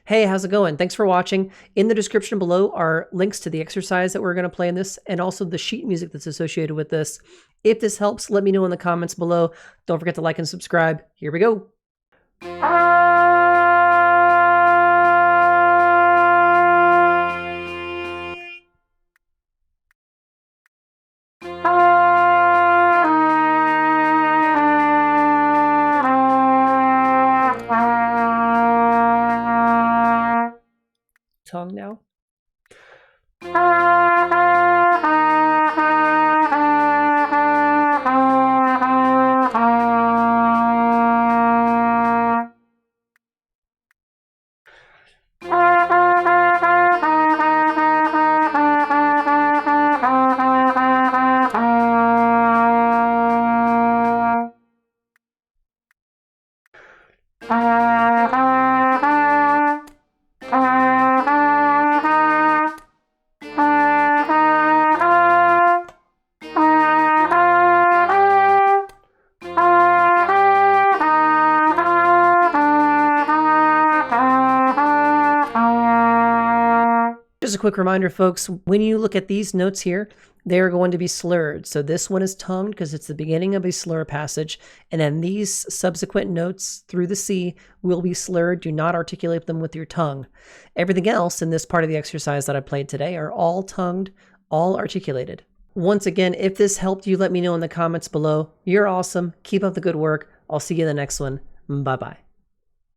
Hey, how's it going? Thanks for watching. In the description below are links to the exercise that we're going to play in this and also the sheet music that's associated with this. If this helps, let me know in the comments below. Don't forget to like and subscribe. Here we go. Tongue now. Just a quick reminder, folks, when you look at these notes here, they're going to be slurred. So this one is tongued because it's the beginning of a slur passage. And then these subsequent notes through the C will be slurred. Do not articulate them with your tongue. Everything else in this part of the exercise that I played today are all tongued, all articulated. Once again, if this helped you, let me know in the comments below. You're awesome. Keep up the good work. I'll see you in the next one. Bye-bye.